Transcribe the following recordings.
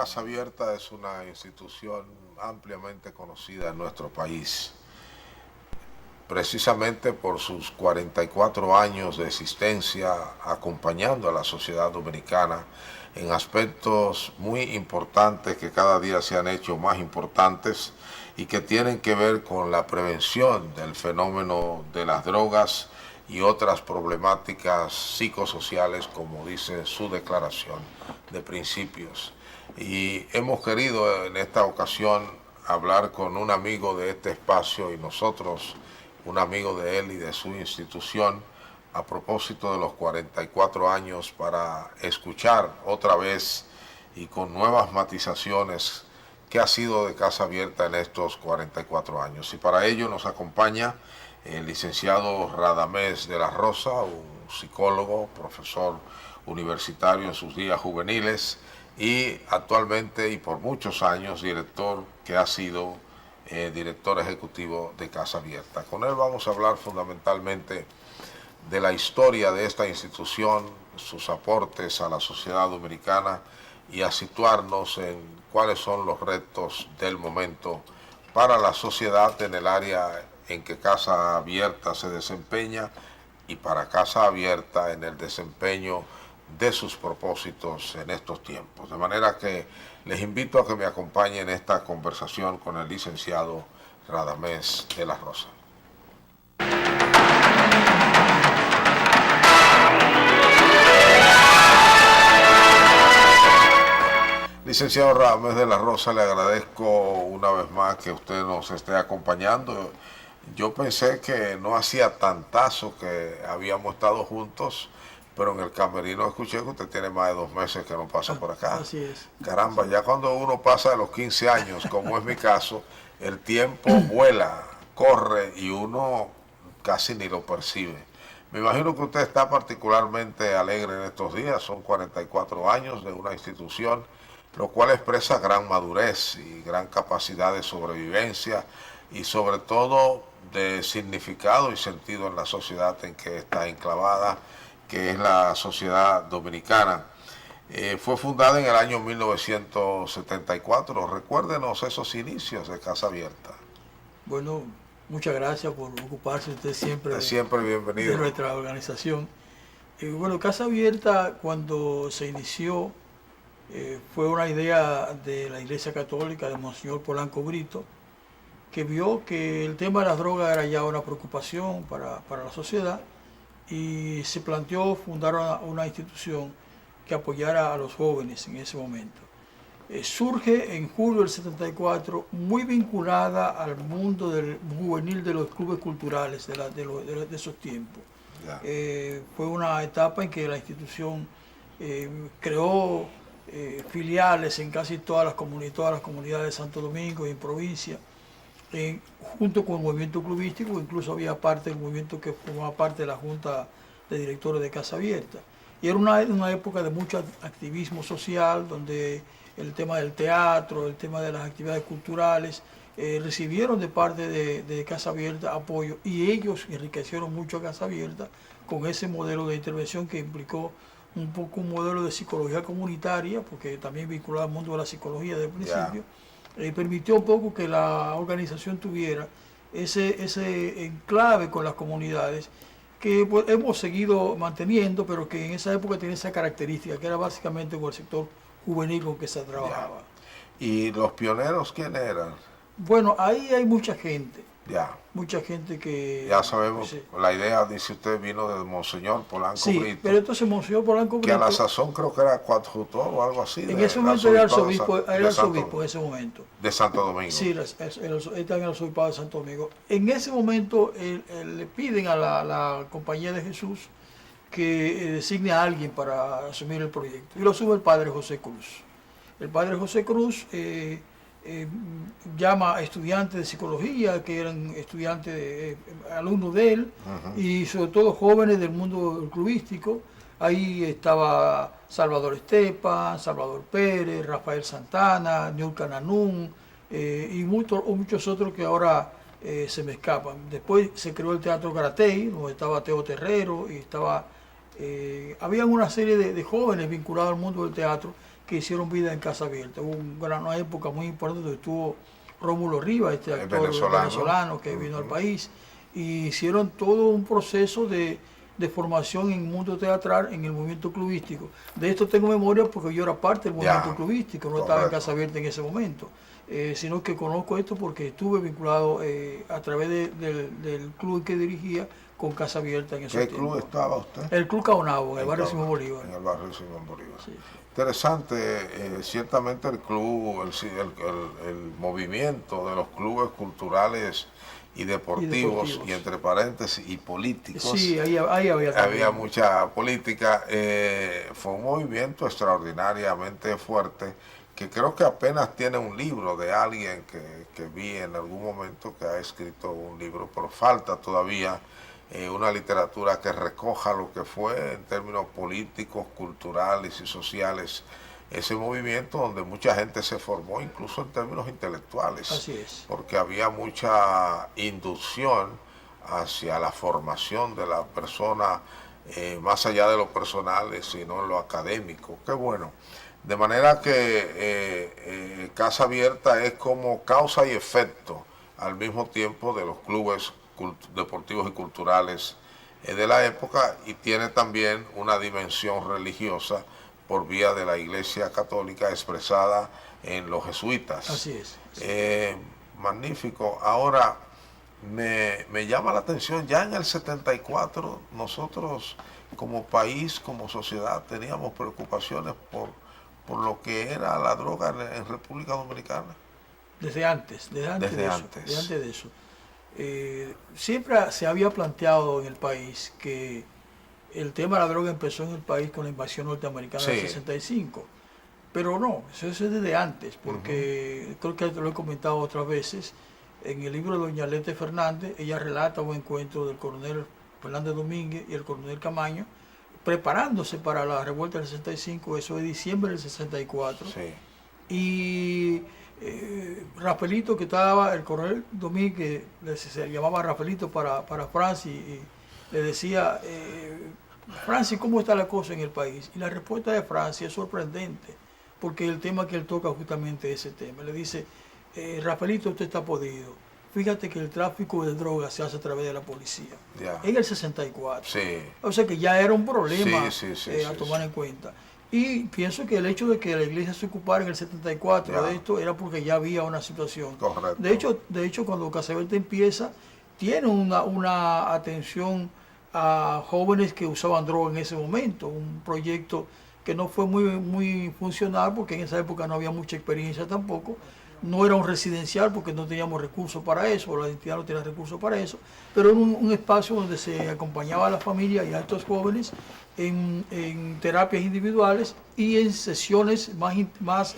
Casa Abierta es una institución ampliamente conocida en nuestro país, precisamente por sus 44 años de existencia acompañando a la sociedad dominicana en aspectos muy importantes que cada día se han hecho más importantes y que tienen que ver con la prevención del fenómeno de las drogas y otras problemáticas psicosociales, como dice su declaración de principios. Y hemos querido en esta ocasión hablar con un amigo de este espacio y nosotros, un amigo de él y de su institución, a propósito de los 44 años, para escuchar otra vez y con nuevas matizaciones qué ha sido de Casa Abierta en estos 44 años. Y para ello nos acompaña el licenciado Radamés de la Rosa, un psicólogo, profesor universitario en sus días juveniles y actualmente y por muchos años director que ha sido director ejecutivo de Casa Abierta. Con él vamos a hablar fundamentalmente de la historia de esta institución, sus aportes a la sociedad dominicana y a situarnos en cuáles son los retos del momento para la sociedad en el área en que Casa Abierta se desempeña y para Casa Abierta en el desempeño de sus propósitos en estos tiempos. De manera que les invito a que me acompañen en esta conversación con el licenciado Radamés de la Rosa. Licenciado Radamés de la Rosa, le agradezco una vez más que usted nos esté acompañando. Yo pensé que no hacía tantazo que habíamos estado juntos, pero en el camerino escuché que usted tiene más de 2 meses que no pasa por acá. Así es. Caramba, ya cuando uno pasa de los 15 años, como es mi caso, el tiempo vuela, corre y uno casi ni lo percibe. Me imagino que usted está particularmente alegre en estos días, son 44 años de una institución, lo cual expresa gran madurez y gran capacidad de sobrevivencia y sobre todo de significado y sentido en la sociedad en que está enclavada, que es la sociedad dominicana. Fue fundada en el año 1974. Recuérdenos esos inicios de Casa Abierta. Bueno, muchas gracias por ocuparse usted siempre Siempre bienvenido de nuestra organización. Bueno, Casa Abierta cuando se inició fue una idea de la Iglesia Católica de Monseñor Polanco Brito, que vio que el tema de las drogas era ya una preocupación para la sociedad y se planteó fundar una institución que apoyara a los jóvenes en ese momento. Surge en julio del 74, muy vinculada al mundo del juvenil de los clubes culturales de esos tiempos. Fue una etapa en que la institución creó filiales en casi todas las comunidades de Santo Domingo y en provincia, junto con el movimiento clubístico. Incluso había parte del movimiento que formaba parte de la Junta de Directores de Casa Abierta. Y era una época de mucho activismo social, donde el tema del teatro, el tema de las actividades culturales, recibieron de parte de Casa Abierta apoyo, y ellos enriquecieron mucho a Casa Abierta con ese modelo de intervención que implicó un poco un modelo de psicología comunitaria, porque también vinculado al mundo de la psicología desde el principio. Permitió un poco que la organización tuviera ese enclave con las comunidades que pues, hemos seguido manteniendo, pero que en esa época tenía esa característica, que era básicamente con el sector juvenil con que se trabajaba. ¿Y los pioneros quiénes eran? Bueno, ahí hay mucha gente. Ya. Mucha gente que... Ya sabemos, sí. La idea, dice usted, vino de Monseñor Polanco Brito. Sí, pero entonces Monseñor Polanco Brito... Que a la sazón creo que era coadjutor o algo así. En ese momento era arzobispo en ese momento. De Santo Domingo. Sí, está en el arzobispado de Santo Domingo. En ese momento le piden a la Compañía de Jesús que designe a alguien para asumir el proyecto. Y lo asume el padre José Cruz. El padre José Cruz... llama a estudiantes de psicología que eran estudiantes, alumnos de él, y sobre todo jóvenes del mundo clubístico. Ahí estaba Salvador Estepa, Salvador Pérez, Rafael Santana, Niurka Nanún, y muchos otros que ahora se me escapan. Después se creó el Teatro Garatei, donde estaba Teo Terrero, y había una serie de jóvenes vinculados al mundo del teatro que hicieron vida en Casa Abierta. Hubo una época muy importante donde estuvo Rómulo Rivas, este actor venezolano que vino al país, y hicieron todo un proceso de formación en el mundo teatral, en el movimiento clubístico. De esto tengo memoria porque yo era parte del movimiento clubístico, no estaba en Casa Abierta en ese momento, sino que conozco esto porque estuve vinculado a través del club que dirigía con Casa Abierta en ese tiempo. ¿Qué club estaba usted? El Club Caonabo, en el barrio Simón Bolívar. En el barrio Simón Bolívar. Sí. Interesante, ciertamente el club, el movimiento de los clubes culturales y deportivos, y entre paréntesis, y políticos. Sí, ahí había mucha política. Fue un movimiento extraordinariamente fuerte, que creo que apenas tiene un libro de alguien que vi en algún momento que ha escrito un libro, pero falta todavía una literatura que recoja lo que fue en términos políticos, culturales y sociales ese movimiento, donde mucha gente se formó, incluso en términos intelectuales. Así es. Porque había mucha inducción hacia la formación de la persona, más allá de lo personal, sino en lo académico. Qué bueno. De manera que Casa Abierta es como causa y efecto al mismo tiempo de los clubes deportivos y culturales de la época, y tiene también una dimensión religiosa por vía de la Iglesia Católica expresada en los jesuitas. Así es. Magnífico. Ahora, me llama la atención, ya en el 74 nosotros como país, como sociedad, teníamos preocupaciones por lo que era la droga en República Dominicana. Desde antes de eso. Siempre se había planteado en el país que el tema de la droga empezó en el país con la invasión norteamericana del 65, pero no, eso es desde antes, porque creo que lo he comentado otras veces, en el libro de doña Lete Fernández, ella relata un encuentro del coronel Fernández Domínguez y el coronel Camaño, preparándose para la revuelta del 65, eso es diciembre del 64, y Rafaelito, que estaba, el coronel Domínguez, se llamaba Rafaelito para Francis, y le decía, Francis, ¿cómo está la cosa en el país? Y la respuesta de Francis es sorprendente, porque el tema que él toca justamente es ese tema. Le dice, Rafaelito, usted está podido. Fíjate que el tráfico de drogas se hace a través de la policía. En el 64. O sea que ya era un problema a tomar en cuenta. Y pienso que el hecho de que la iglesia se ocupara en el 74 de esto era porque ya había una situación. Correcto. De hecho, cuando Casa Abierta empieza, tiene una atención a jóvenes que usaban droga en ese momento, un proyecto que no fue muy funcional porque en esa época no había mucha experiencia tampoco, no era un residencial porque no teníamos recursos para eso, la entidad no tenía recursos para eso, pero era un espacio donde se acompañaba a la familia y a estos jóvenes en terapias individuales y en sesiones más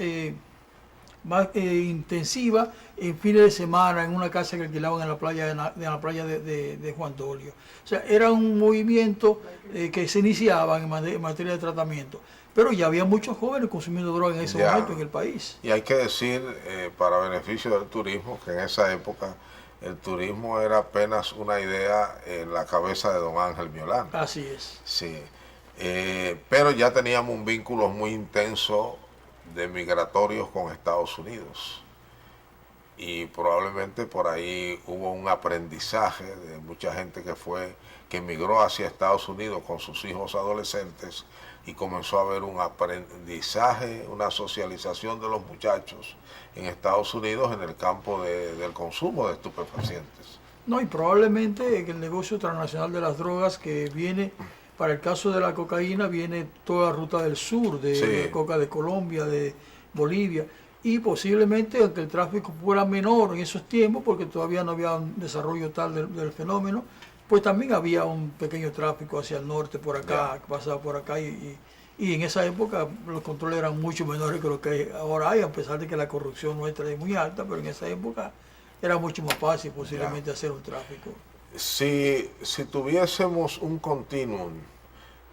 intensiva en fines de semana en una casa que alquilaban en la playa de Juan Dolio. O sea, era un movimiento que se iniciaba en materia de tratamiento, pero ya había muchos jóvenes consumiendo droga en ese momento en el país. Y hay que decir, para beneficio del turismo, que en esa época el turismo era apenas una idea en la cabeza de don Ángel Miolán. Así es. Sí. Pero ya teníamos un vínculo muy intenso de migratorios con Estados Unidos, y probablemente por ahí hubo un aprendizaje de mucha gente que emigró hacia Estados Unidos con sus hijos adolescentes, y comenzó a haber un aprendizaje, una socialización de los muchachos en Estados Unidos en el campo del consumo de estupefacientes. No, y probablemente en el negocio transnacional de las drogas que viene. Para el caso de la cocaína viene toda la ruta del sur, de coca de Colombia, de Bolivia, y posiblemente, aunque el tráfico fuera menor en esos tiempos, porque todavía no había un desarrollo tal del fenómeno, pues también había un pequeño tráfico hacia el norte, por acá, que pasaba por acá, y en esa época los controles eran mucho menores que lo que ahora hay, a pesar de que la corrupción nuestra es muy alta, pero en esa época era mucho más fácil posiblemente hacer un tráfico. Si tuviésemos un continuum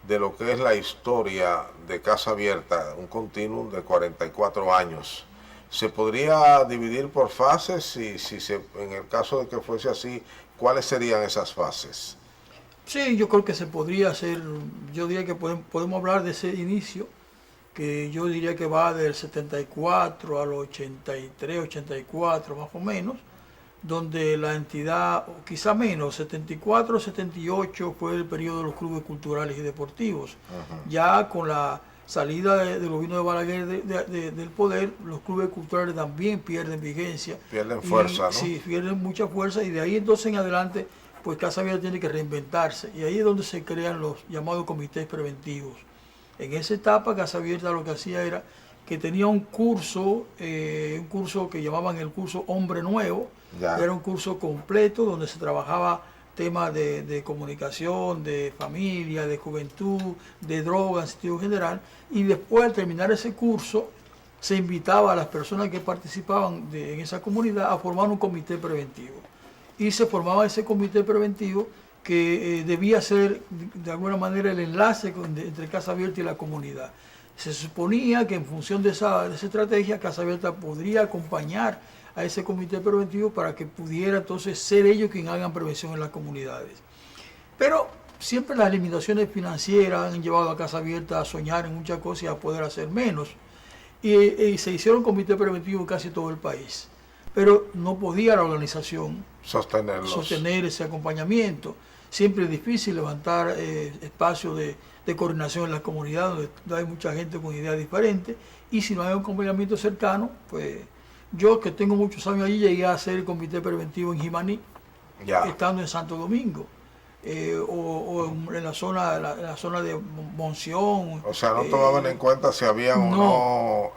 de lo que es la historia de Casa Abierta, un continuum de 44 años, ¿se podría dividir por fases? En el caso de que fuese así, ¿cuáles serían esas fases? Sí, yo creo que se podría hacer, yo diría que podemos hablar de ese inicio, que yo diría que va del 74 al 83, 84 más o menos, donde la entidad, o quizá menos, 74, 78 fue el periodo de los clubes culturales y deportivos. Ya con la salida del gobierno de Balaguer del poder, los clubes culturales también pierden vigencia. Pierden fuerza, ¿no? Sí, pierden mucha fuerza, y de ahí entonces en adelante, pues Casa Abierta tiene que reinventarse, y ahí es donde se crean los llamados comités preventivos. En esa etapa Casa Abierta lo que hacía era que tenía un curso que llamaban el curso Hombre Nuevo. Ya. Era un curso completo donde se trabajaba temas de comunicación, de familia, de juventud, de droga en sentido general, y después al terminar ese curso se invitaba a las personas que participaban en esa comunidad a formar un comité preventivo. Y se formaba ese comité preventivo que debía ser de alguna manera el enlace entre Casa Abierta y la comunidad. Se suponía que en función de esa estrategia, Casa Abierta podría acompañar a ese comité preventivo para que pudiera entonces ser ellos quienes hagan prevención en las comunidades. Pero siempre las limitaciones financieras han llevado a Casa Abierta a soñar en muchas cosas y a poder hacer menos. Y se hicieron comités preventivos en casi todo el país. Pero no podía la organización sostener ese acompañamiento. Siempre es difícil levantar espacios de coordinación en las comunidades donde hay mucha gente con ideas diferentes, y si no hay un acompañamiento cercano, pues yo, que tengo muchos años allí, llegué a hacer el comité preventivo en Jimaní, estando en Santo Domingo, o en la zona de Monción. O sea, no tomaban en cuenta si había o no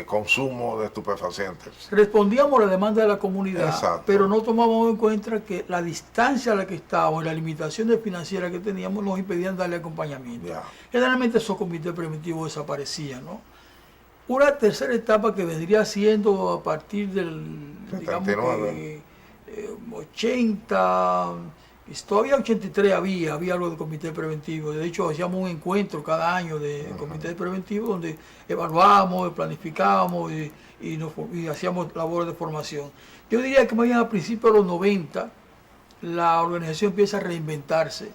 consumo de estupefacientes. Respondíamos a la demanda de la comunidad. Exacto. Pero no tomábamos en cuenta que la distancia a la que estábamos y las limitaciones financieras que teníamos nos impedían darle acompañamiento. Ya. Generalmente esos comités preventivos desaparecían, ¿no? Una tercera etapa que vendría siendo a partir del, 79. Digamos que 80, todavía 83 había algo de comité preventivo. De hecho, hacíamos un encuentro cada año de comité preventivo donde evaluábamos, planificábamos y hacíamos labores de formación. Yo diría que más bien a principios de los 90 la organización empieza a reinventarse.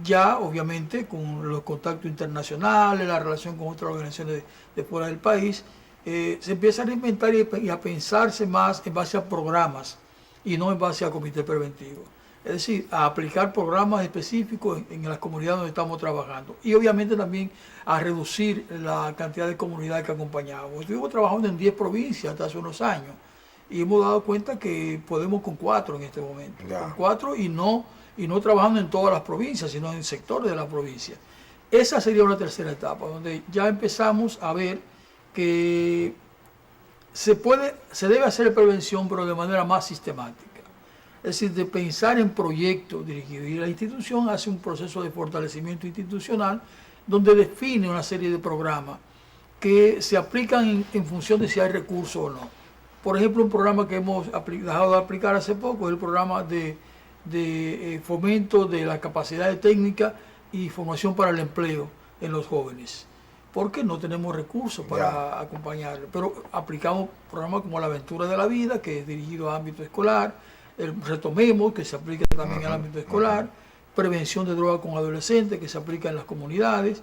Ya obviamente con los contactos internacionales, la relación con otras organizaciones de fuera del país, se empieza a reinventar y a pensarse más en base a programas y no en base a comité preventivo. Es decir, a aplicar programas específicos en las comunidades donde estamos trabajando, y obviamente también a reducir la cantidad de comunidades que acompañamos. Estuvimos trabajando en 10 provincias hasta hace unos años y hemos dado cuenta que podemos con 4 en este momento, con 4 y no trabajando en todas las provincias, sino en sectores de la provincia. Esa sería una tercera etapa, donde ya empezamos a ver que se debe hacer prevención, pero de manera más sistemática. Es decir, de pensar en proyectos dirigidos. Y la institución hace un proceso de fortalecimiento institucional donde define una serie de programas que se aplican en función de si hay recursos o no. Por ejemplo, un programa que hemos dejado de aplicar hace poco es el programa de fomento de la capacidad técnica y formación para el empleo en los jóvenes, porque no tenemos recursos para acompañarlos. Pero aplicamos programas como la Aventura de la Vida, que es dirigido a ámbito escolar, el Retomemos, que se aplica también al ámbito escolar, prevención de drogas con adolescentes, que se aplica en las comunidades,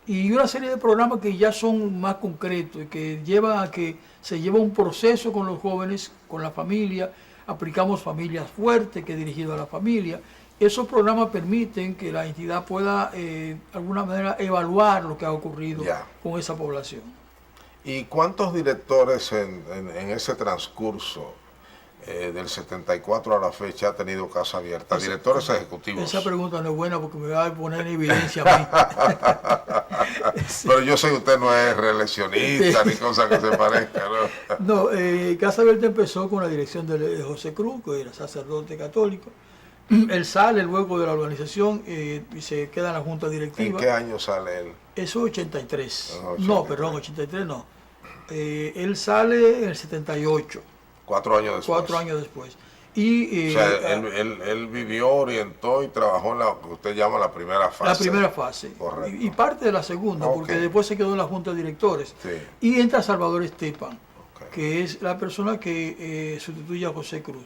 y una serie de programas que ya son más concretos y que llevan a que se lleva un proceso con los jóvenes, con la familia. Aplicamos Familias Fuertes, que es dirigido a la familia. Esos programas permiten que la entidad pueda, de alguna manera, evaluar lo que ha ocurrido con esa población. ¿Y cuántos directores en ese transcurso del 74 a la fecha ha tenido Casa Abierta? Directores ejecutivos. Esa pregunta no es buena porque me va a poner en evidencia a mí. Pero yo sé que usted no es reeleccionista ni cosa que se parezca, ¿no? No, Casa Abierta empezó con la dirección de José Cruz, que era sacerdote católico. Él sale luego de la organización y se queda en la junta directiva. ¿En qué año sale él? Eso es 83. No, perdón, 83 no. Él sale en el 78. 4 años después. 4 años después. Y, o sea, él vivió, orientó y trabajó en lo que usted llama la primera fase. La primera fase. Correcto. Y parte de la segunda, porque después se quedó en la junta de directores. Sí. Y entra Salvador Estepan, que es la persona que sustituye a José Cruz.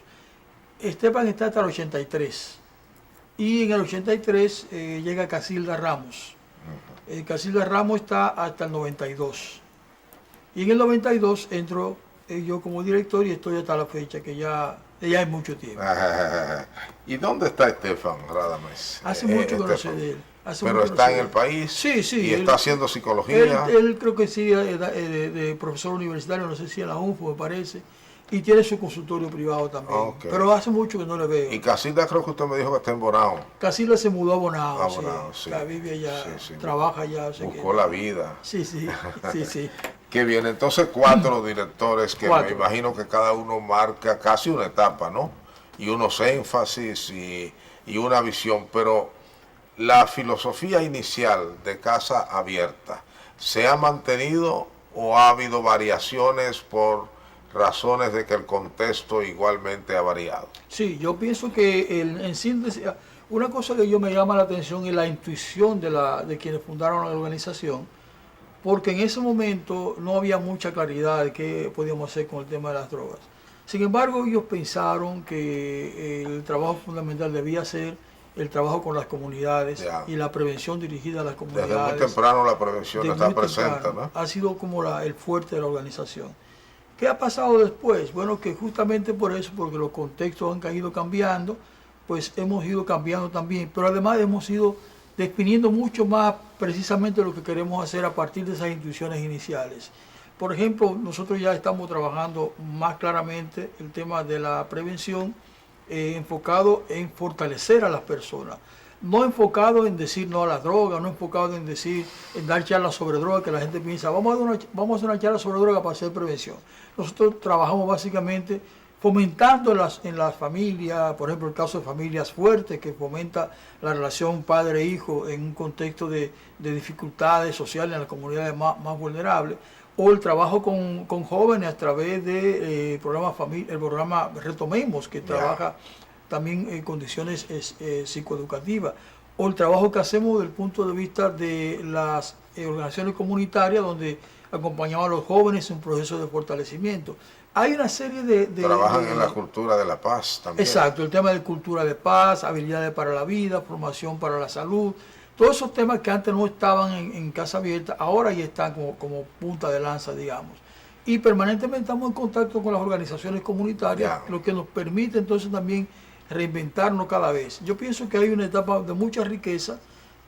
Estepan está hasta el 83. Y en el 83 llega Casilda Ramos. Casilda Ramos está hasta el 92. Y en el 92 entro yo como director y estoy hasta la fecha, que ya hay mucho tiempo. ¿Y dónde está Estefan Radames? Hace mucho que no sé de él. Pero está en el país. Sí, sí. Y está haciendo psicología. Él creo que sí, de profesor universitario, no sé si en la UNFO me parece. Y tiene su consultorio privado también. Okay. Pero hace mucho que no le veo. Y Casilda creo que usted me dijo que está en Bonao. Casilda se mudó a Bonao. A Bonao, sí. La vive allá, sí. trabaja allá. Buscó la vida. Sí. Qué bien, entonces 4 directores que me imagino que cada uno marca casi una etapa, ¿no? Y unos énfasis y una visión, pero la filosofía inicial de Casa Abierta, ¿se ha mantenido o ha habido variaciones por razones de que el contexto igualmente ha variado? Sí, yo pienso que en síntesis, una cosa que yo me llama la atención es la intuición de quienes fundaron la organización, porque en ese momento no había mucha claridad de qué podíamos hacer con el tema de las drogas. Sin embargo, ellos pensaron que el trabajo fundamental debía ser el trabajo con las comunidades y la prevención dirigida a las comunidades. Desde muy temprano la prevención está presente, ¿no? Ha sido como el fuerte de la organización. ¿Qué ha pasado después? Bueno, que justamente por eso, porque los contextos han ido cambiando, pues hemos ido cambiando también, pero además hemos ido definiendo mucho más precisamente lo que queremos hacer a partir de esas intuiciones iniciales. Por ejemplo, nosotros ya estamos trabajando más claramente el tema de la prevención, enfocado en fortalecer a las personas, no enfocado en decir no a las drogas, no enfocado en dar charlas sobre drogas, que la gente piensa, vamos a hacer una charla sobre drogas para hacer prevención. Nosotros trabajamos básicamente fomentando en las familias, por ejemplo el caso de familias fuertes, que fomenta la relación padre-hijo en un contexto de dificultades sociales en las comunidades más vulnerables, o el trabajo con jóvenes a través de el programa Retomemos, que trabaja también en condiciones psicoeducativas, o el trabajo que hacemos desde el punto de vista de las organizaciones comunitarias, donde acompañamos a los jóvenes en un proceso de fortalecimiento. Hay una serie Trabajan en la cultura de la paz también. Exacto, el tema de cultura de paz, habilidades para la vida, formación para la salud, todos esos temas que antes no estaban en Casa Abierta, ahora ya están como punta de lanza, digamos. Y permanentemente estamos en contacto con las organizaciones comunitarias, lo que nos permite entonces también reinventarnos cada vez. Yo pienso que hay una etapa de mucha riqueza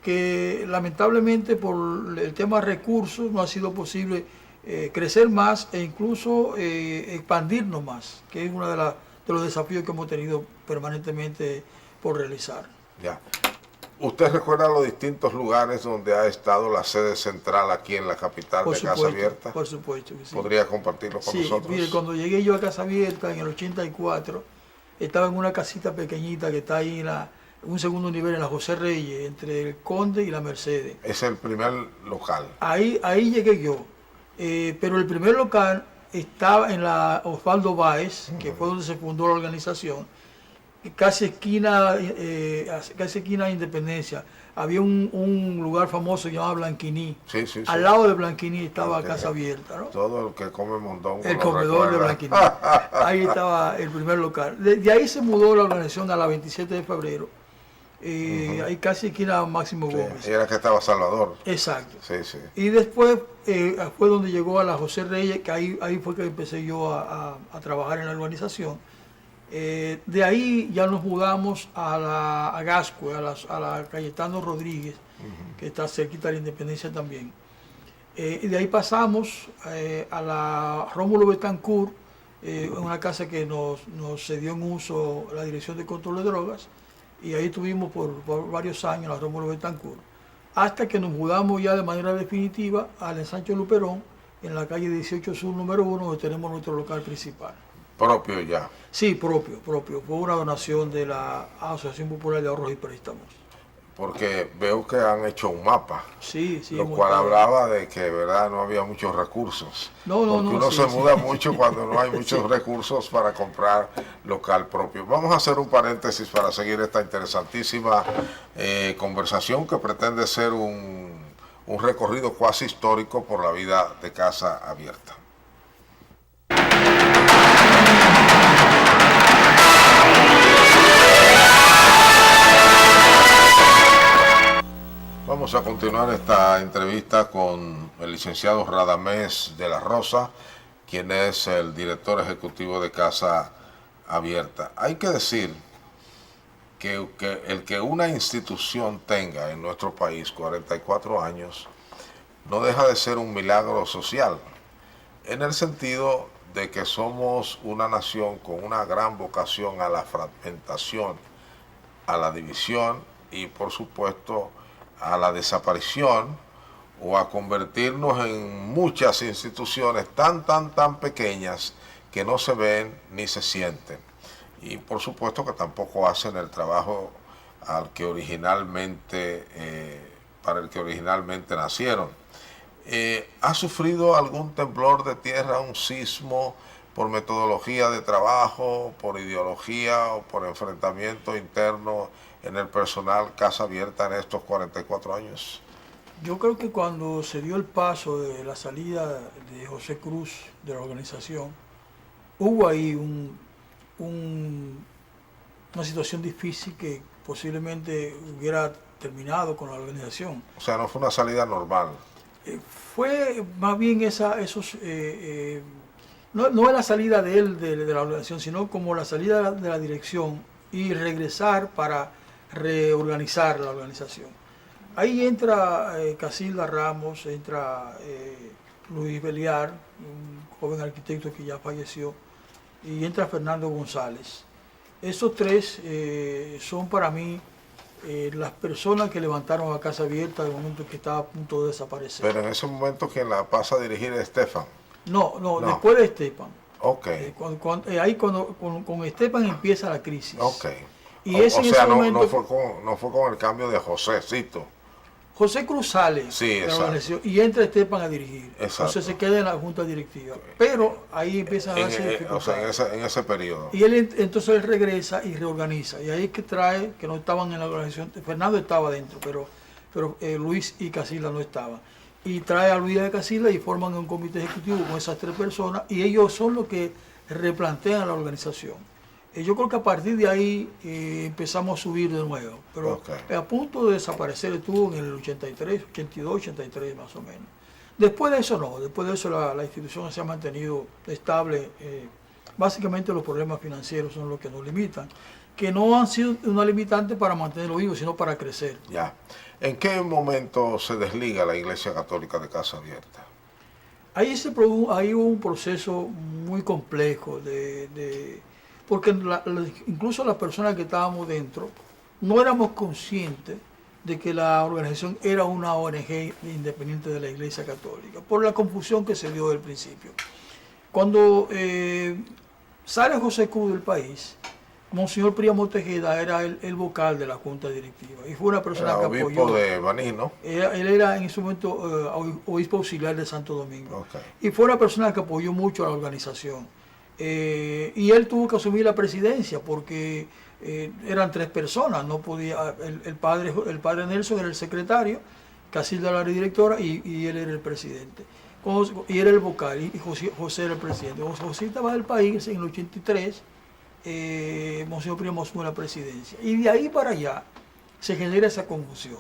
que lamentablemente por el tema de recursos no ha sido posible crecer más e incluso expandirnos más, que es uno de los desafíos que hemos tenido permanentemente por realizar. Ya. ¿Usted recuerda los distintos lugares donde ha estado la sede central aquí en la capital de Casa Abierta? Por supuesto que sí. ¿Podría compartirlo con nosotros? Mire, cuando llegué yo a Casa Abierta en el 84, estaba en una casita pequeñita que está ahí en un segundo nivel en la José Reyes, entre el Conde y la Mercedes. Es el primer local. Ahí llegué yo, pero el primer local estaba en la Osvaldo Báez, que fue donde se fundó la organización, casi esquina de Independencia. Había un lugar famoso llamado Blanquiní. Sí. Al lado de Blanquiní estaba Casa Abierta, ¿no? Todo el que come mondongo. El comedor de Blanquiní. Ahí estaba el primer local. De ahí se mudó la organización a la 27 de febrero. Ahí casi esquina Máximo Gómez. Y era que estaba Salvador. Exacto. Sí. Y después fue donde llegó a la José Reyes, que ahí fue que empecé yo a trabajar en la organización. De ahí ya nos mudamos a Gascue, a la Cayetano Rodríguez, que está cerquita de la Independencia también. Y de ahí pasamos a la Rómulo Betancourt, una casa que nos cedió en uso la Dirección de Control de Drogas, y ahí estuvimos por varios años, la Rómulo Betancourt, hasta que nos mudamos ya de manera definitiva al Ensanche Luperón, en la calle 18 Sur número 1, donde tenemos nuestro local principal. ¿Propio ya? Sí, propio. Fue una donación de la Asociación Popular de Ahorros y Préstamos. Porque veo que han hecho un mapa, sí, lo cual hablaba de que, ¿verdad?, no había muchos recursos. Porque uno se muda mucho cuando no hay muchos recursos para comprar local propio. Vamos a hacer un paréntesis para seguir esta interesantísima conversación que pretende ser un recorrido cuasi histórico por la vida de Casa Abierta. Vamos a continuar esta entrevista con el licenciado Radamés de la Rosa, quien es el director ejecutivo de Casa Abierta. Hay que decir que el que una institución tenga en nuestro país 44 años no deja de ser un milagro social, en el sentido de que somos una nación con una gran vocación a la fragmentación, a la división y por supuesto a la desaparición o a convertirnos en muchas instituciones tan pequeñas que no se ven ni se sienten. Y por supuesto que tampoco hacen el trabajo al que originalmente, para el que originalmente nacieron. ¿Ha sufrido algún temblor de tierra, un sismo, por metodología de trabajo, por ideología o por enfrentamiento interno en el personal Casa Abierta en estos 44 años? Yo creo que cuando se dio el paso de la salida de José Cruz de la organización, hubo ahí una situación difícil que posiblemente hubiera terminado con la organización. O sea, no fue una salida normal. Fue más bien no es la salida de él de la organización, sino como la salida de la dirección y regresar para reorganizar la organización. Ahí entra Casilda Ramos, entra Luis Beliar, un joven arquitecto que ya falleció, y entra Fernando González. Esos tres son para mí las personas que levantaron a Casa Abierta en el momento que estaba a punto de desaparecer. Pero en ese momento quien la pasa a dirigir es Estefan. No, después de Estepan. Ok. Ahí con Estepan empieza la crisis. Ok. Y ese, o en sea, ese momento, no fue con el cambio de Josécito. José Cruz sale Sí, de la organización y entra Estepan a dirigir. Exacto. Entonces se queda en la junta directiva. Pero ahí empiezan a darse dificultades. O sea, en ese periodo. Y entonces él regresa y reorganiza. Y ahí es que trae, que no estaban en la organización. Fernando estaba dentro, pero Luis y Casilda no estaban. Y trae a Luis de Casilda y forman un comité ejecutivo con esas tres personas. Y ellos son los que replantean la organización. Yo creo que a partir de ahí empezamos a subir de nuevo, pero a punto de desaparecer estuvo en el 83, 82, 83 más o menos. Después de eso no, después de eso la institución se ha mantenido estable. Básicamente los problemas financieros son los que nos limitan, que no han sido una limitante para mantenerlo vivo, sino para crecer. Ya. ¿En qué momento se desliga la Iglesia Católica de Casa Abierta? Ahí hubo un proceso muy complejo porque incluso las personas que estábamos dentro no éramos conscientes de que la organización era una ONG independiente de la Iglesia Católica, por la confusión que se dio del principio. Cuando sale José Cruz del país, Monseñor Príamo Tejeda era el vocal de la junta directiva y fue una persona que apoyó. Obispo de Baní, ¿no? Él era en ese momento obispo auxiliar de Santo Domingo. Okay. Y fue una persona que apoyó mucho a la organización. Y él tuvo que asumir la presidencia porque eran tres personas, no podía, el padre Nelson era el secretario, Casilda era la directora y él era el presidente. Y era el vocal y José era el presidente. José estaba del país en el 83, Monseñor Príamo asume la presidencia. Y de ahí para allá se genera esa confusión.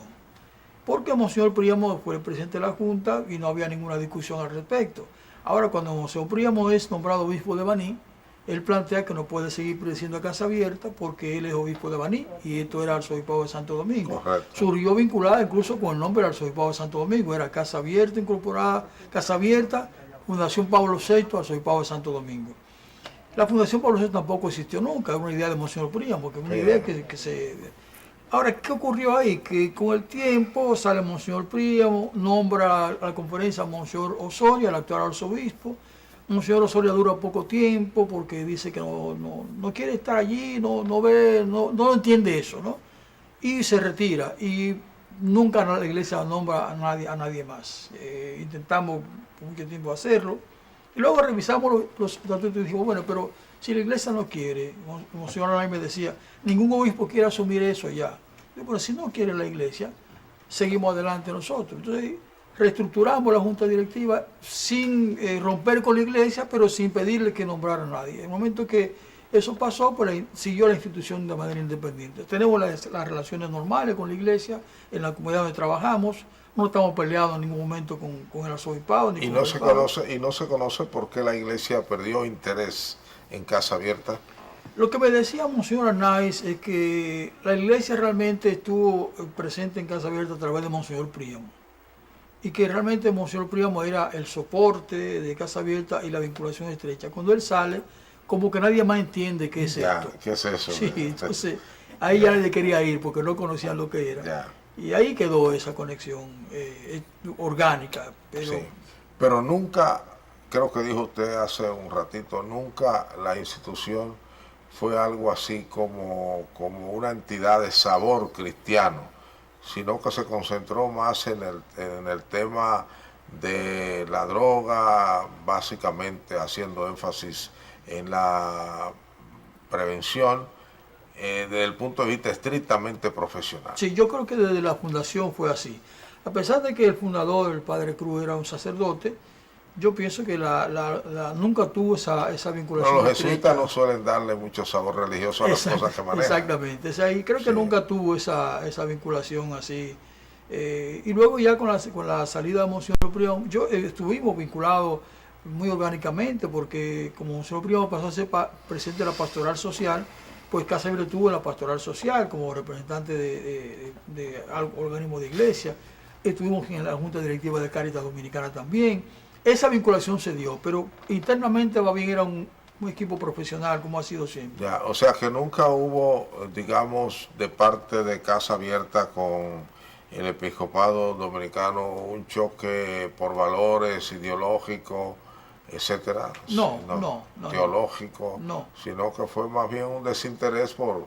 Porque Monseñor Príamo fue el presidente de la Junta y no había ninguna discusión al respecto. Ahora, cuando Monseñor Príamo es nombrado obispo de Baní, él plantea que no puede seguir presidiendo a Casa Abierta porque él es obispo de Baní y esto era arzobispado de Santo Domingo. Correcto. Surgió vinculada incluso con el nombre del arzobispado de Santo Domingo, era Casa Abierta incorporada, Casa Abierta, Fundación Pablo VI, arzobispado de Santo Domingo. La Fundación Pablo VI tampoco existió nunca, era una idea de Monseñor Príamo, que es una idea que se... Ahora, ¿qué ocurrió ahí? Que con el tiempo sale Monseñor Príamo, nombra a la conferencia a Monseñor Osoria, el actual arzobispo. Monseñor Osoria dura poco tiempo porque dice que no quiere estar allí, no entiende eso, ¿no? Y se retira y nunca la iglesia nombra a nadie más. Intentamos por mucho tiempo hacerlo y luego revisamos los estatutos y dijimos, bueno, pero si la iglesia no quiere, Monseñor Alain me decía, ningún obispo quiere asumir eso ya. Pero si no quiere la iglesia, seguimos adelante nosotros. Entonces reestructuramos la junta directiva sin romper con la iglesia, pero sin pedirle que nombrara a nadie. En el momento que Eso pasó, pero siguió la institución de manera independiente. Tenemos las relaciones normales con la iglesia, en la comunidad donde trabajamos, no estamos peleados en ningún momento con el arzobispado ni Y con no el se obispado. conoce, y no se conoce por qué la iglesia perdió interés en Casa Abierta. Lo que me decía Monseñor Arnaiz es que la iglesia realmente estuvo presente en Casa Abierta a través de Monseñor Príamo. Y que realmente Monseñor Príamo era el soporte de Casa Abierta y la vinculación estrecha. Cuando él sale, como que nadie más entiende qué es Ya, esto. ¿qué es eso? Sí, entonces ahí ya nadie quería ir porque no conocían lo que era. Ya. Y ahí quedó esa conexión orgánica. Pero Sí, pero nunca, creo que dijo usted hace un ratito, nunca la institución fue algo así como una entidad de sabor cristiano, sino que se concentró más en el tema de la droga, básicamente haciendo énfasis en la prevención desde el punto de vista estrictamente profesional. sí, yo creo que desde la fundación fue así. A pesar de que el fundador, el padre Cruz, era un sacerdote, yo pienso que nunca tuvo esa vinculación Pero los estrecha. jesuitas no suelen darle mucho sabor religioso a las cosas que manejan. Exactamente, o sea, y creo que Sí. nunca tuvo esa vinculación así. Y luego ya con la salida de Monseñor Príamo, estuvimos vinculados muy orgánicamente porque como Monseñor Príamo pasó a ser presidente de la pastoral social, pues Casa Abierta tuvo la pastoral social como representante de organismo de iglesia. Estuvimos en la Junta Directiva de Cáritas Dominicana también. Esa vinculación se dio, pero internamente va bien, era un equipo profesional como ha sido siempre. Ya, o sea que nunca hubo, digamos, de parte de Casa Abierta con el episcopado dominicano un choque por valores ideológicos, etcétera. No, teológico, no. sino que fue más bien un desinterés por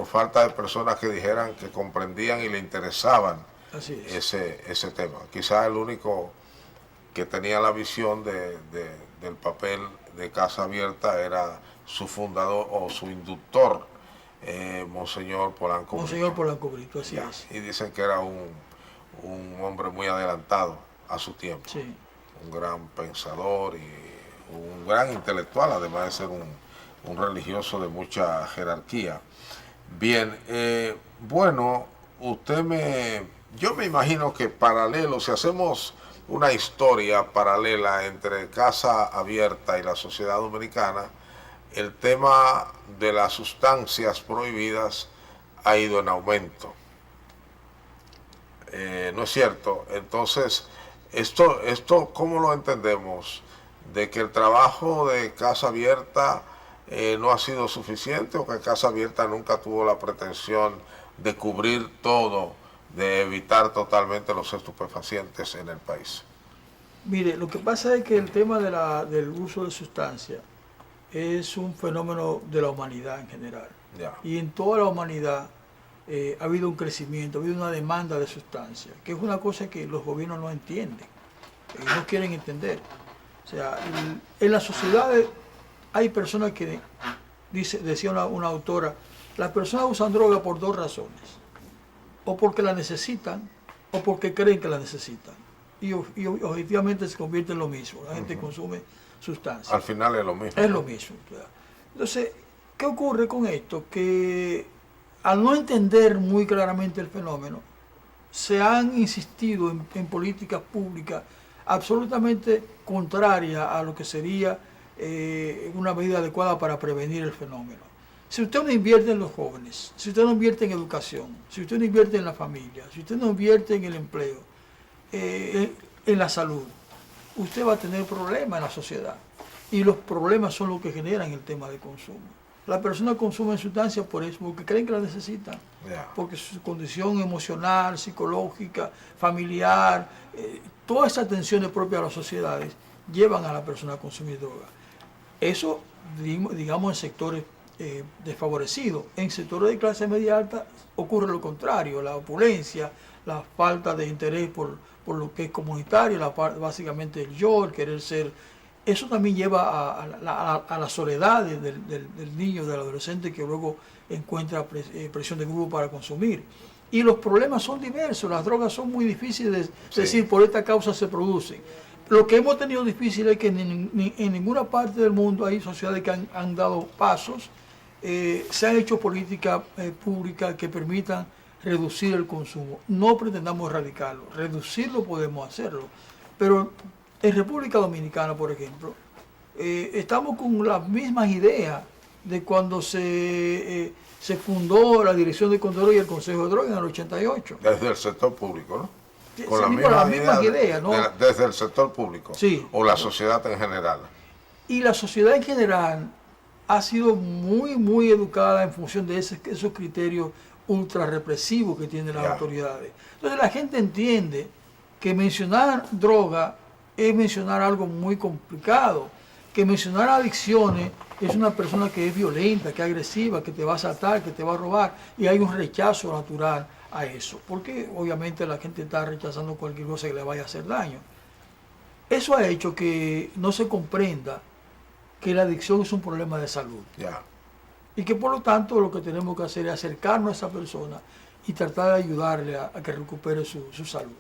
falta de personas que dijeran que comprendían y le interesaban Así es. ese tema. Quizás el único que tenía la visión del papel de Casa Abierta era su fundador o su inductor, Monseñor Polanco Monseñor Brito. Polanco Brito, así Ya, es. y dicen que era un hombre muy adelantado a su tiempo, Sí. un gran pensador y un gran intelectual, además de ser un religioso de mucha jerarquía. Bien, bueno, yo me imagino que paralelo, si hacemos una historia paralela entre Casa Abierta y la sociedad dominicana, el tema de las sustancias prohibidas ha ido en aumento. ¿No es cierto? Entonces, esto ¿cómo lo entendemos? ¿De que el trabajo de Casa Abierta no ha sido suficiente o que Casa Abierta nunca tuvo la pretensión de cubrir todo, de evitar totalmente los estupefacientes en el país? Mire, lo que pasa es que el tema del uso de sustancias es un fenómeno de la humanidad en general. Ya. Y en toda la humanidad ha habido un crecimiento, ha habido una demanda de sustancias, que es una cosa que los gobiernos no entienden, no quieren entender. O sea, en las sociedades hay personas que, decía una autora, las personas usan droga por dos razones, o porque la necesitan, o porque creen que la necesitan. Y objetivamente se convierte en lo mismo, la gente consume sustancias. Al final es lo mismo. Es lo mismo. Entonces, ¿qué ocurre con esto? Que al no entender muy claramente el fenómeno, se han insistido en políticas públicas absolutamente contrarias a lo que sería una medida adecuada para prevenir el fenómeno. Si usted no invierte en los jóvenes, si usted no invierte en educación, si usted no invierte en la familia, si usted no invierte en el empleo, en la salud, usted va a tener problemas en la sociedad. Y los problemas son los que generan el tema de consumo. Las personas consumen sustancias por eso, porque creen que las necesitan. Yeah. Porque su condición emocional, psicológica, familiar, todas esas tensiones propias de las sociedades llevan a la persona a consumir droga. Eso, digamos, en sectores desfavorecidos. En sectores de clase media alta ocurre lo contrario, la opulencia, la falta de interés por lo que es comunitario, básicamente el yo, el querer ser. Eso también lleva a la soledad del niño, del adolescente, que luego encuentra presión de grupo para consumir. Y los problemas son diversos, las drogas son muy difíciles de decir por esta causa se producen. Lo que hemos tenido difícil es que en ninguna parte del mundo hay sociedades que han dado pasos, se han hecho políticas públicas que permitan reducir el consumo. No pretendamos erradicarlo, reducirlo podemos hacerlo, pero en República Dominicana, por ejemplo, estamos con las mismas ideas de cuando se fundó la Dirección de Control y el Consejo de Drogas en el 88. Desde el sector público, ¿no? Con las mismas ideas, ¿no? Desde el sector público. Sí. O la sociedad en general. Y la sociedad en general ha sido muy educada en función de esos criterios ultra represivos que tienen las autoridades. Entonces la gente entiende que mencionar droga es mencionar algo muy complicado, que mencionar adicciones es una persona que es violenta, que es agresiva, que te va a asaltar, que te va a robar, y hay un rechazo natural a eso, porque obviamente la gente está rechazando cualquier cosa que le vaya a hacer daño. Eso ha hecho que no se comprenda que la adicción es un problema de salud. Y que por lo tanto lo que tenemos que hacer es acercarnos a esa persona y tratar de ayudarle a que recupere su salud.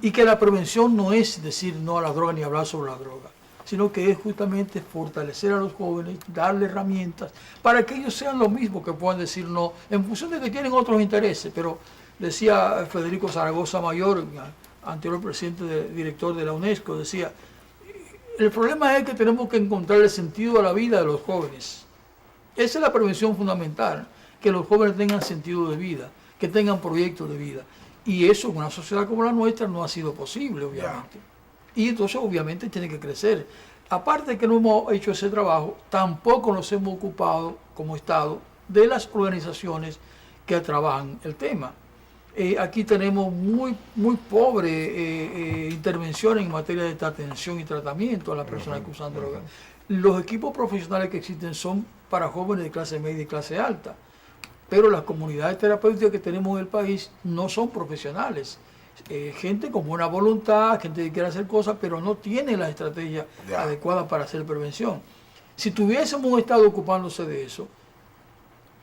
Y que la prevención no es decir no a la droga ni hablar sobre la droga, sino que es justamente fortalecer a los jóvenes, darle herramientas para que ellos sean lo mismo, que puedan decir no, en función de que tienen otros intereses. Pero decía Federico Zaragoza Mayor, anterior director de la UNESCO, decía, el problema es que tenemos que encontrar el sentido a la vida de los jóvenes. Esa es la prevención fundamental, que los jóvenes tengan sentido de vida, que tengan proyectos de vida. Y eso en una sociedad como la nuestra no ha sido posible, obviamente. Y entonces obviamente tiene que crecer. Aparte de que no hemos hecho ese trabajo, tampoco nos hemos ocupado como Estado de las organizaciones que trabajan el tema. Aquí tenemos muy pobre intervención en materia de atención y tratamiento a las personas que usan drogas. Los equipos profesionales que existen son para jóvenes de clase media y clase alta, pero las comunidades terapéuticas que tenemos en el país no son profesionales. Gente con buena voluntad, gente que quiere hacer cosas, pero no tiene la estrategia adecuada para hacer prevención. Si tuviésemos un Estado ocupándose de eso,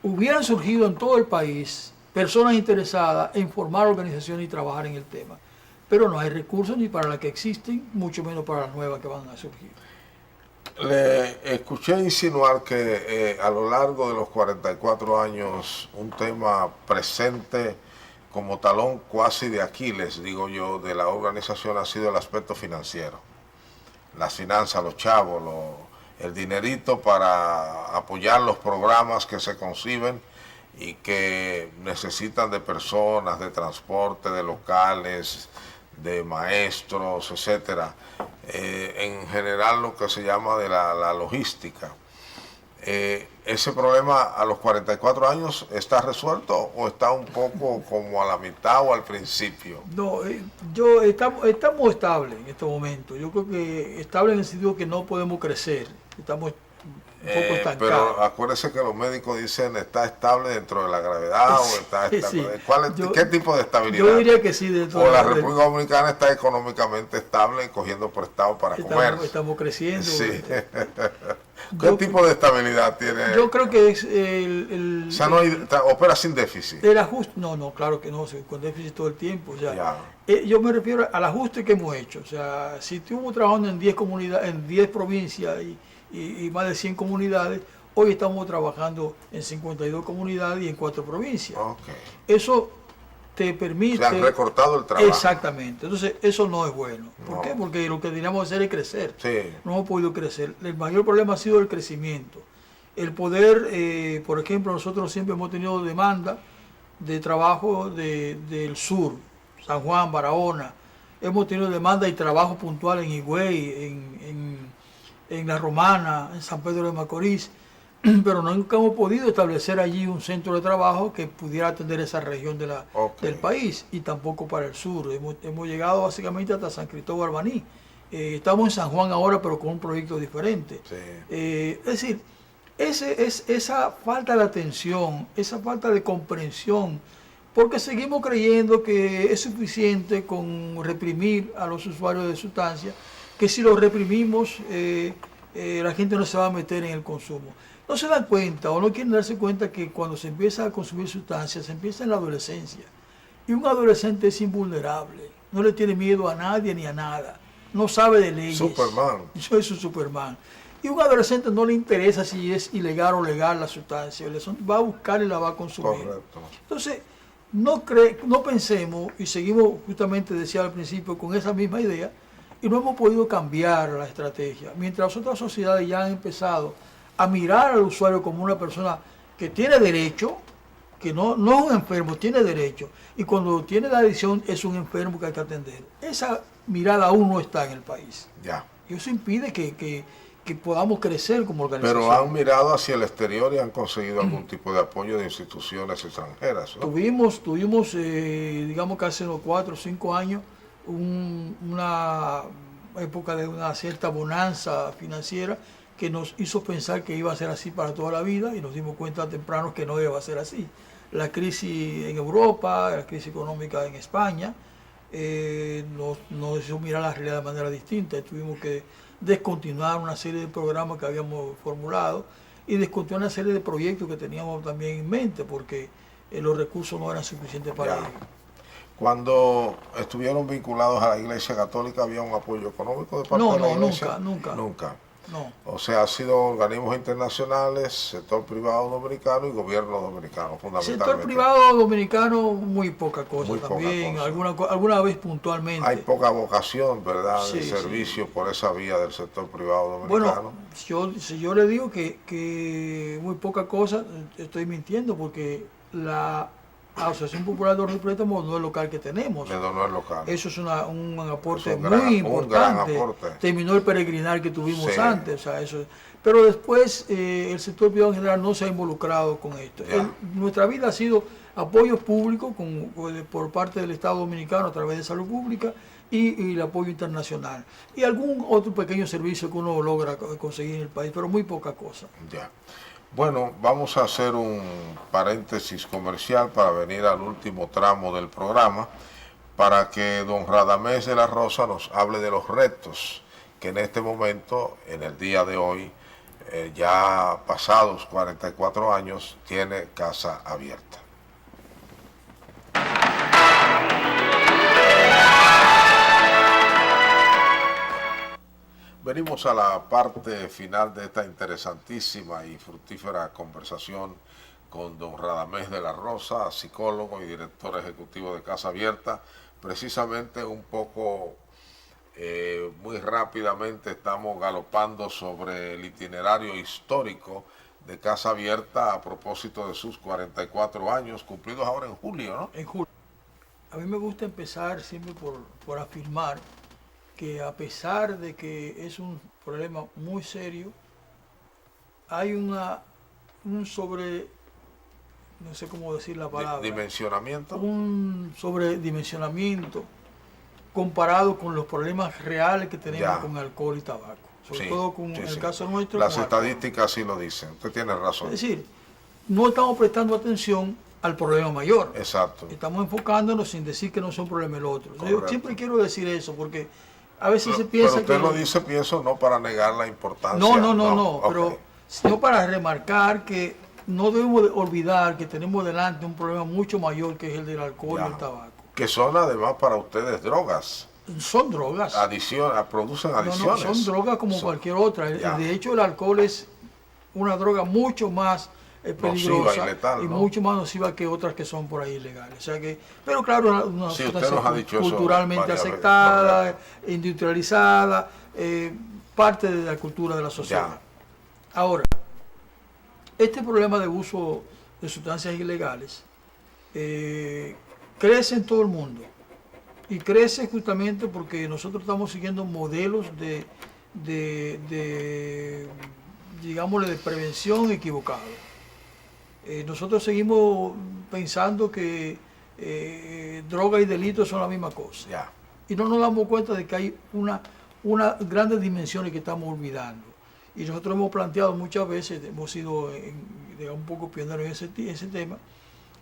hubieran surgido en todo el país personas interesadas en formar organizaciones y trabajar en el tema. Pero no hay recursos ni para las que existen, mucho menos para las nuevas que van a surgir. Le escuché insinuar que a lo largo de los 44 años un tema presente como talón cuasi de Aquiles, digo yo, de la organización ha sido el aspecto financiero. Las finanzas, los chavos, el dinerito para apoyar los programas que se conciben y que necesitan de personas, de transporte, de locales, de maestros, etcétera. En general lo que se llama de la logística. ¿Ese problema a los 44 años está resuelto o está un poco como a la mitad o al principio? No, estamos estables en este momento. Yo creo que estable en el sentido que no podemos crecer. Estamos un poco estancados. Pero acuérdese que los médicos dicen está estable dentro de la gravedad o está estable. Sí. ¿Qué tipo de estabilidad? Yo diría que sí. O la República Dominicana está económicamente estable y cogiendo prestado para comer. Estamos creciendo. Sí. ¿Qué tipo de estabilidad tiene? Yo creo que es o sea, opera sin déficit. El ajuste, no, claro que no, con déficit todo el tiempo. Yo me refiero al ajuste que hemos hecho. O sea, si estuvimos trabajando en 10 comunidades, en 10 provincias y más de 100 comunidades, hoy estamos trabajando en 52 comunidades y en 4 provincias. Eso te permite... Se han recortado el trabajo. Exactamente. Entonces, eso no es bueno. ¿Por qué? Porque lo que deberíamos hacer es crecer. Sí. No hemos podido crecer. El mayor problema ha sido el crecimiento. El poder, por ejemplo, nosotros siempre hemos tenido demanda de trabajo del sur, San Juan, Barahona. Hemos tenido demanda y trabajo puntual en Higüey, en La Romana, en San Pedro de Macorís, pero nunca hemos podido establecer allí un centro de trabajo que pudiera atender esa región del país, y tampoco para el sur. Hemos llegado básicamente hasta San Cristóbal Baní. Estamos en San Juan ahora, pero con un proyecto diferente. Es decir, esa falta de atención, esa falta de comprensión, porque seguimos creyendo que es suficiente con reprimir a los usuarios de sustancias, que si los reprimimos la gente no se va a meter en el consumo. No se dan cuenta o no quieren darse cuenta que cuando se empieza a consumir sustancias se empieza en la adolescencia, y un adolescente es invulnerable, no le tiene miedo a nadie ni a nada. no sabe de leyes. Superman. Yo soy un Superman. Y a un adolescente no le interesa si es ilegal o legal la sustancia, va a buscar y la va a consumir. Correcto. Entonces, no pensemos, y seguimos justamente, decía al principio, con esa misma idea, y no hemos podido cambiar la estrategia. Mientras otras sociedades ya han empezado a mirar al usuario como una persona que tiene derecho, que no es un enfermo, tiene derecho, y cuando tiene la adicción es un enfermo que hay que atender. Esa mirada aún no está en el país. Ya. Y eso impide que podamos crecer como organización. Pero han mirado hacia el exterior y han conseguido algún tipo de apoyo de instituciones extranjeras, ¿no? Tuvimos digamos que hace unos 4 o 5 años, una época de una cierta bonanza financiera que nos hizo pensar que iba a ser así para toda la vida, y nos dimos cuenta temprano que no iba a ser así. La crisis en Europa, la crisis económica en España, nos hizo mirar la realidad de manera distinta, y tuvimos que descontinuar una serie de programas que habíamos formulado y descontinuar una serie de proyectos que teníamos también en mente, porque los recursos no eran suficientes para ello. Cuando estuvieron vinculados a la Iglesia Católica, ¿había un apoyo económico de parte de la Iglesia? Nunca. No. O sea, ha sido organismos internacionales, sector privado dominicano y gobierno dominicano, fundamentalmente. Sector privado dominicano, muy poca cosa muy también, poca cosa. Alguna vez puntualmente. Hay poca vocación, ¿verdad?, sí, de servicio por esa vía del sector privado Bueno, dominicano. si yo le digo que muy poca cosa, estoy mintiendo, porque la Asociación Popular de Ahorro y Préstamos no es local que tenemos. No es local. Eso es un aporte es muy importante. Un gran aporte. Terminó el peregrinar que tuvimos sí. antes. O sea, eso. Pero después el sector privado en general no se ha involucrado con esto. Nuestra vida ha sido apoyos públicos por parte del Estado Dominicano a través de salud pública y el apoyo internacional. Y algún otro pequeño servicio que uno logra conseguir en el país, pero muy poca cosa. Ya. Bueno, vamos a hacer un paréntesis comercial para venir al último tramo del programa, para que don Radamés de la Rosa nos hable de los retos que en este momento, en el día de hoy, ya pasados 44 años, tiene Casa Abierta. Venimos a la parte final de esta interesantísima y fructífera conversación con don Radamés de la Rosa, psicólogo y director ejecutivo de Casa Abierta. Precisamente un poco, muy rápidamente estamos galopando sobre el itinerario histórico de Casa Abierta a propósito de sus 44 años, cumplidos ahora en julio, ¿no? En julio. A mí me gusta empezar siempre por afirmar que, a pesar de que es un problema muy serio, hay un no sé cómo decir la palabra, dimensionamiento. Un sobredimensionamiento comparado con los problemas reales que tenemos con alcohol y tabaco. Sobre todo con el caso nuestro. Las estadísticas sí lo dicen, usted tiene razón. Es decir, no estamos prestando atención al problema mayor. Exacto. Estamos enfocándonos sin decir que no es un problema el otro. Correcto. Yo siempre quiero decir eso, porque a veces se piensa pero usted lo dice, pienso, no para negar la importancia. No, okay. Pero sino para remarcar que no debemos olvidar que tenemos delante un problema mucho mayor, que es el del alcohol y el tabaco. Que son además para ustedes drogas. Son drogas. Producen adicciones. Son drogas como cualquier otra. De hecho, el alcohol es una droga mucho más peligrosa y letal, mucho más nociva que otras que son por ahí ilegales. O sea que, pero claro, una sustancia culturalmente aceptada, industrializada, parte de la cultura de la sociedad. Ahora, este problema de uso de sustancias ilegales crece en todo el mundo, y crece justamente porque nosotros estamos siguiendo modelos digámosle, de prevención equivocados. Nosotros seguimos pensando que droga y delito son la misma cosa. Y no nos damos cuenta de que hay unas grandes dimensiones que estamos olvidando. Y nosotros hemos planteado muchas veces, hemos sido un poco pioneros en ese tema.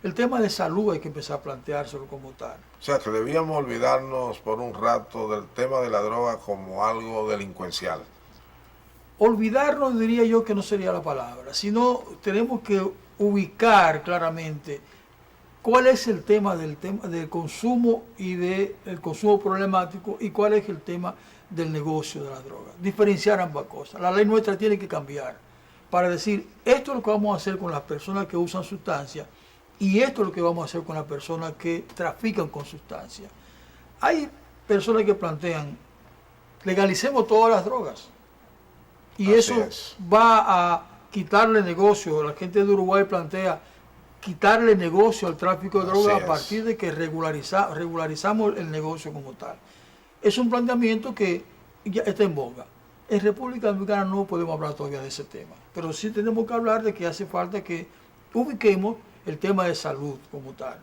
El tema de salud hay que empezar a planteárselo como tal. O sea, que debíamos olvidarnos por un rato del tema de la droga como algo delincuencial. Olvidarnos, diría yo, que no sería la palabra, sino tenemos que ubicar claramente cuál es el tema del consumo y del consumo problemático y cuál es el tema del negocio de las drogas. Diferenciar ambas cosas. La ley nuestra tiene que cambiar para decir, esto es lo que vamos a hacer con las personas que usan sustancias y esto es lo que vamos a hacer con las personas que trafican con sustancias. Hay personas que plantean, legalicemos todas las drogas y Así eso es. va a quitarle negocio. La gente de Uruguay plantea quitarle negocio al tráfico de drogas Así a partir es. de que regularizamos el negocio como tal. Es un planteamiento que ya está en boga. En República Dominicana no podemos hablar todavía de ese tema, pero sí tenemos que hablar de que hace falta que ubiquemos el tema de salud como tal.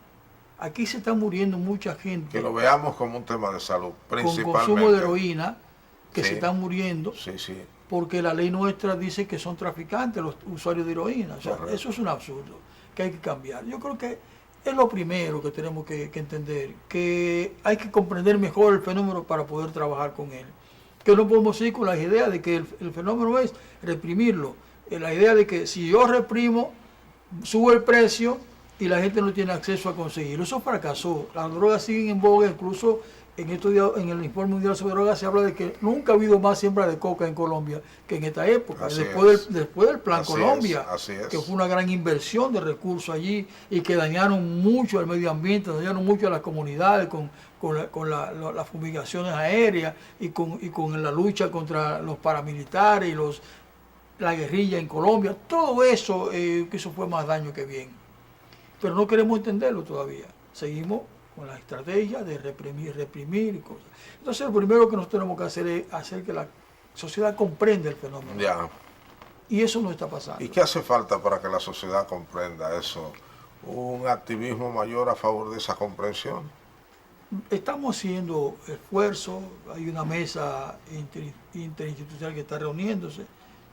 Aquí se está muriendo mucha gente Que lo veamos como un tema de salud, con principalmente. consumo de heroína, que Sí. se están muriendo Sí, sí. porque la ley nuestra dice que son traficantes los usuarios de heroína. O sea, Correcto. eso es un absurdo que hay que cambiar. Yo creo que es lo primero que tenemos que entender, que hay que comprender mejor el fenómeno para poder trabajar con él. Que no podemos ir con la idea de que el fenómeno es reprimirlo. La idea de que si yo reprimo, subo el precio y la gente no tiene acceso a conseguirlo. Eso fracasó. Las drogas siguen en boga, incluso en estos días, en el informe mundial sobre drogas se habla de que nunca ha habido más siembra de coca en Colombia que en esta época. Así Después es. después del Plan Así Colombia, es, así es. que fue una gran inversión de recursos allí y que dañaron mucho el medio ambiente, dañaron mucho a las comunidades con las fumigaciones aéreas y con la lucha contra los paramilitares y la guerrilla en Colombia. Todo eso, que eso fue más daño que bien. Pero no queremos entenderlo todavía. Seguimos con la estrategia de reprimir y cosas. Entonces, lo primero que nosotros tenemos que hacer es hacer que la sociedad comprenda el fenómeno. Ya. Y eso no está pasando. ¿Y qué hace falta para que la sociedad comprenda eso? ¿Un activismo mayor a favor de esa comprensión? Estamos haciendo esfuerzos, hay una mesa interinstitucional que está reuniéndose,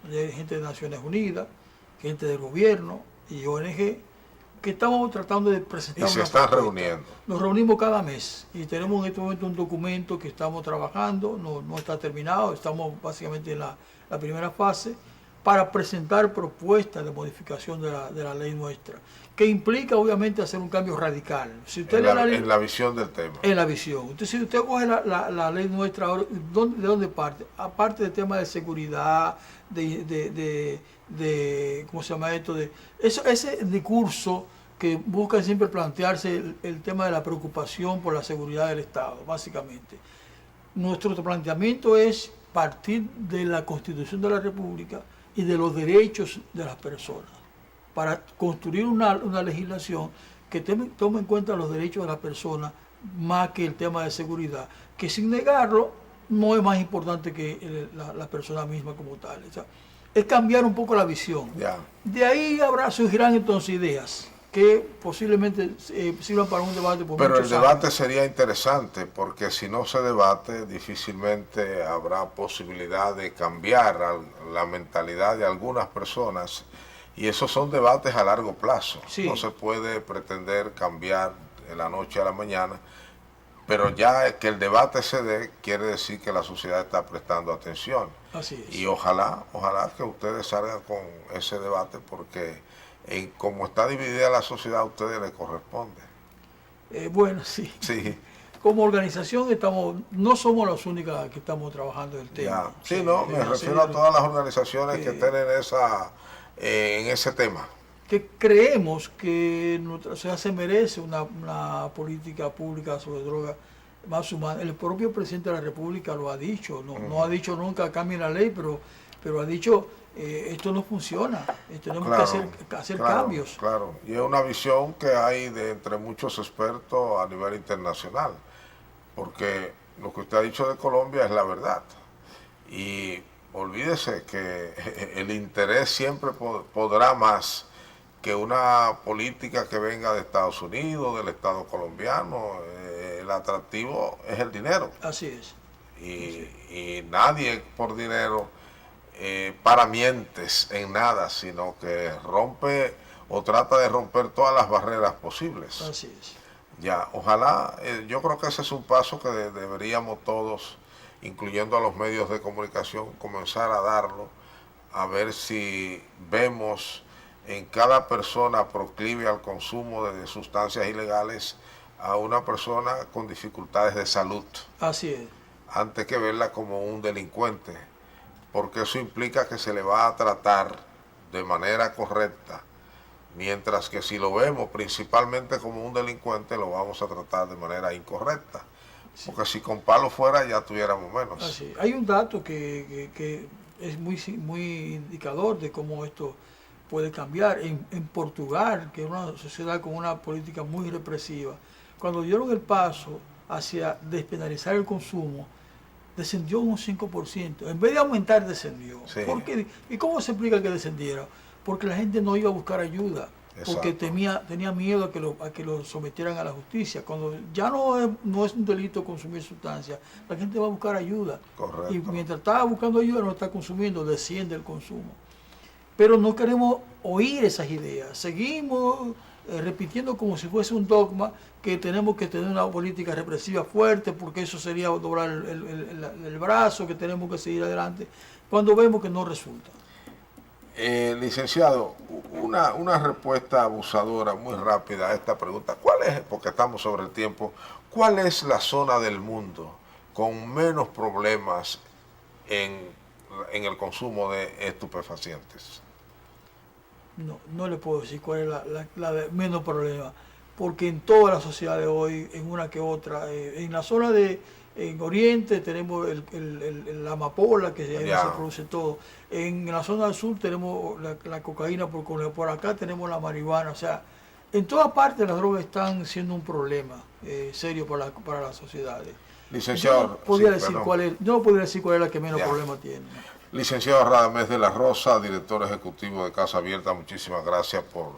donde hay gente de Naciones Unidas, gente del gobierno y ONG, que estamos tratando de presentar Y se una están propuesta. reuniendo. Nos reunimos cada mes y tenemos en este momento un documento que estamos trabajando, no está terminado, estamos básicamente en la primera fase, para presentar propuestas de modificación de la ley nuestra, que implica obviamente hacer un cambio radical. Si usted lee la ley, En la visión del tema. en la visión. Entonces, si usted coge la ley nuestra, ahora, ¿de dónde parte? Aparte del tema de seguridad, ¿cómo se llama esto? Ese discurso que busca siempre plantearse el tema de la preocupación por la seguridad del Estado, básicamente. Nuestro planteamiento es partir de la Constitución de la República y de los derechos de las personas, para construir una legislación que tome en cuenta los derechos de las personas más que el tema de seguridad, que sin negarlo no es más importante que la persona misma como tal. O sea, es cambiar un poco la visión. Ya. De ahí surgirán entonces ideas que posiblemente sirvan para un debate por Pero el muchos debate años. sería interesante porque si no se debate difícilmente habrá posibilidad de cambiar la mentalidad de algunas personas y esos son debates a largo plazo. Sí. No se puede pretender cambiar de la noche a la mañana, pero ya que el debate se dé quiere decir que la sociedad está prestando atención. Así es. Y ojalá que ustedes salgan con ese debate porque como está dividida la sociedad a ustedes les corresponde. Bueno, sí. Sí. Como organización no somos las únicas que estamos trabajando el tema. Ya. Sí, no, me refiero a todas las organizaciones que tienen en ese tema. Que creemos que nuestra sociedad se merece una política pública sobre drogas más humana. El propio presidente de la República lo ha dicho, no ha dicho nunca cambien la ley, pero ha dicho esto no funciona, tenemos que hacer cambios. Claro, y es una visión que hay de entre muchos expertos a nivel internacional, porque lo que usted ha dicho de Colombia es la verdad. Y olvídese que el interés siempre podrá más que una política que venga de Estados Unidos, del Estado colombiano. El atractivo es el dinero. Así es. Y nadie por dinero paramientes en nada, sino que rompe o trata de romper todas las barreras posibles. Así es. Ya, ojalá, yo creo que ese es un paso que deberíamos todos, incluyendo a los medios de comunicación, comenzar a darlo, a ver si vemos en cada persona proclive al consumo de sustancias ilegales a una persona con dificultades de salud. Así es. Antes que verla como un delincuente, porque eso implica que se le va a tratar de manera correcta, mientras que si lo vemos principalmente como un delincuente, lo vamos a tratar de manera incorrecta. Sí. Porque si con palo fuera ya tuviéramos menos. Así. Hay un dato que es muy indicador de cómo esto puede cambiar. En Portugal, que es una sociedad con una política muy represiva, cuando dieron el paso hacia despenalizar el consumo, descendió un 5%. En vez de aumentar, descendió. Sí. ¿Por qué? ¿Y cómo se explica que descendiera? Porque la gente no iba a buscar ayuda. Exacto. Porque tenía miedo a que lo sometieran a la justicia. Cuando ya no es un delito consumir sustancias, la gente va a buscar ayuda. Correcto. Y mientras está buscando ayuda, no está consumiendo, desciende el consumo. Pero no queremos oír esas ideas. Seguimos repitiendo como si fuese un dogma que tenemos que tener una política represiva fuerte porque eso sería doblar el brazo, que tenemos que seguir adelante, cuando vemos que no resulta. Licenciado, una respuesta abusadora muy rápida a esta pregunta. ¿Cuál es, porque estamos sobre el tiempo, cuál es la zona del mundo con menos problemas en el consumo de estupefacientes? No le puedo decir cuál es la de menos problema, porque en todas las sociedades hoy, en una que otra, en la zona en Oriente tenemos la amapola, que se produce todo. En la zona del sur tenemos la cocaína, por acá tenemos la marihuana. O sea, en todas partes las drogas están siendo un problema serio para las sociedades. Licenciado, yo no podría decir cuál es la que menos problema tiene. Licenciado Radamés de la Rosa, director ejecutivo de Casa Abierta, muchísimas gracias por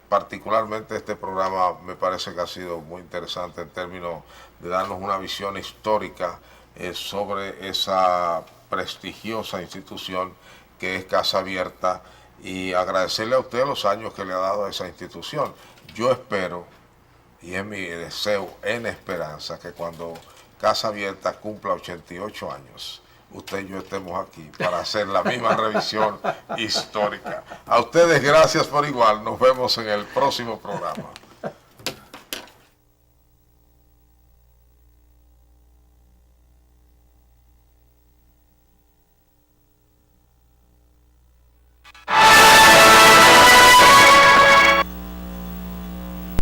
particularmente este programa. Me parece que ha sido muy interesante en términos de darnos una visión histórica sobre esa prestigiosa institución que es Casa Abierta, y agradecerle a usted los años que le ha dado a esa institución. Yo espero, y es mi deseo en esperanza, que cuando Casa Abierta cumpla 88 años, usted y yo estemos aquí para hacer la misma revisión histórica. A ustedes gracias por igual. Nos vemos en el próximo programa.